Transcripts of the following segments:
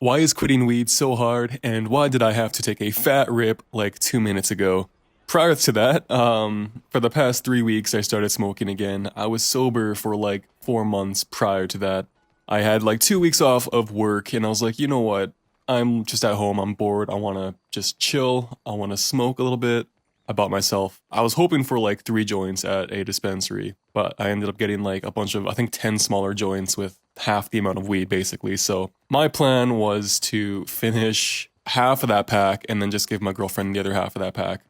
Why is quitting weed so hard, and why did I have to take a fat rip like 2 minutes ago? Prior to that, for the past 3 weeks, I started smoking again. I was sober for like 4 months prior to that. I had like 2 weeks off of work, and I was like, you know what? I'm just at home, I'm bored, I wanna just chill, I wanna smoke a little bit. I bought myself, I was hoping for like 3 joints at a dispensary, but I ended up getting like a bunch of, I think 10 smaller joints with half the amount of weed basically. So my plan was to finish half of that pack and then just give my girlfriend the other half of that pack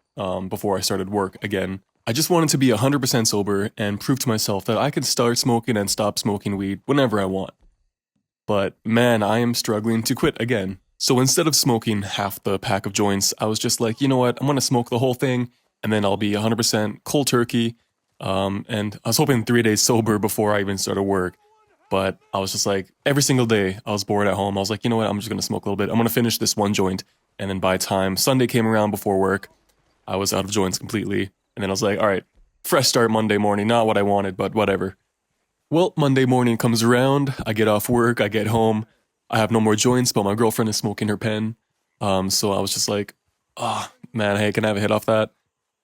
before I started work again. I just wanted to be 100% sober and prove to myself that I can start smoking and stop smoking weed whenever I want. But man, I am struggling to quit again. So instead of smoking half the pack of joints, I was just like, you know what, I'm gonna smoke the whole thing and then I'll be 100% cold turkey. And I was hoping 3 days sober before I even started work. But I was just like, every single day I was bored at home. I was like, you know what, I'm just gonna smoke a little bit. I'm gonna finish this one joint. And then by the time Sunday came around before work, I was out of joints completely. And then I was like, all right, fresh start Monday morning. Not what I wanted, but whatever. Well, Monday morning comes around, I get off work, I get home, I have no more joints, but my girlfriend is smoking her pen. So I was just like, oh man, hey, can I have a hit off that?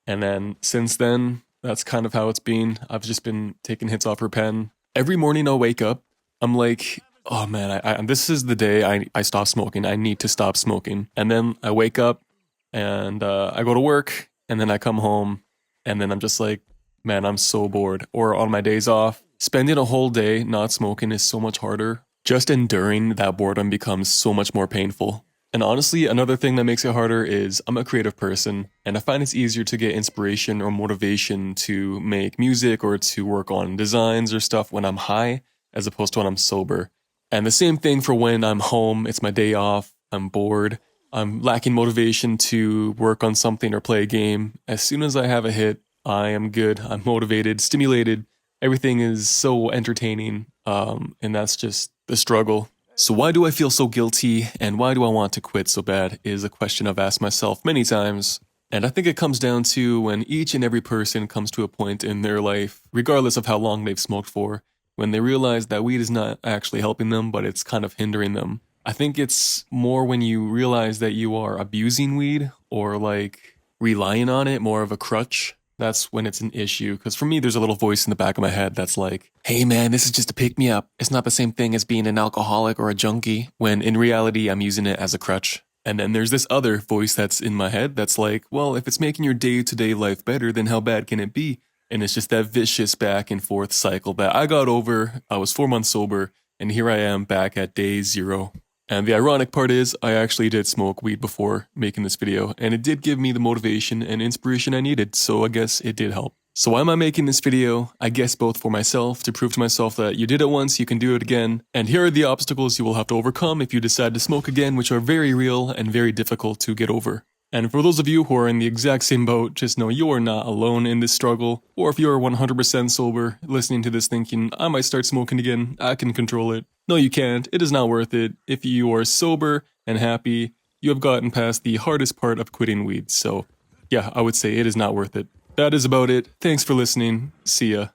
And then since then, that's kind of how it's been. I've just been taking hits off her pen. Every morning I'll wake up, I'm like, oh man, this is the day I stop smoking. I need to stop smoking. And then I wake up and I go to work and then I come home and then I'm just like, man, I'm so bored. Or on my days off, spending a whole day not smoking is so much harder. Just enduring that boredom becomes so much more painful. And honestly, another thing that makes it harder is I'm a creative person, and I find it's easier to get inspiration or motivation to make music or to work on designs or stuff when I'm high as opposed to when I'm sober. And the same thing for when I'm home, it's my day off, I'm bored, I'm lacking motivation to work on something or play a game. As soon as I have a hit, I am good, I'm motivated, stimulated, everything is so entertaining, and that's just the struggle. So why do I feel so guilty and why do I want to quit so bad is a question I've asked myself many times. And I think it comes down to when each and every person comes to a point in their life, regardless of how long they've smoked for, when they realize that weed is not actually helping them, but it's kind of hindering them. I think it's more when you realize that you are abusing weed or like relying on it, more of a crutch. That's when it's an issue. Because for me, there's a little voice in the back of my head that's like, hey man, this is just a pick me up. It's not the same thing as being an alcoholic or a junkie, when in reality, I'm using it as a crutch. And then there's this other voice that's in my head that's like, well, if it's making your day to day life better, then how bad can it be? And it's just that vicious back and forth cycle that I got over. I was 4 months sober, and here I am back at day zero. And the ironic part is, I actually did smoke weed before making this video, and it did give me the motivation and inspiration I needed, so I guess it did help. So why am I making this video? I guess both for myself, to prove to myself that you did it once, you can do it again, and here are the obstacles you will have to overcome if you decide to smoke again, which are very real and very difficult to get over. And for those of you who are in the exact same boat, just know you are not alone in this struggle. Or if you are 100% sober, listening to this thinking, I might start smoking again, I can control it. No, you can't. It is not worth it. If you are sober and happy, you have gotten past the hardest part of quitting weed. So yeah, I would say it is not worth it. That is about it. Thanks for listening. See ya.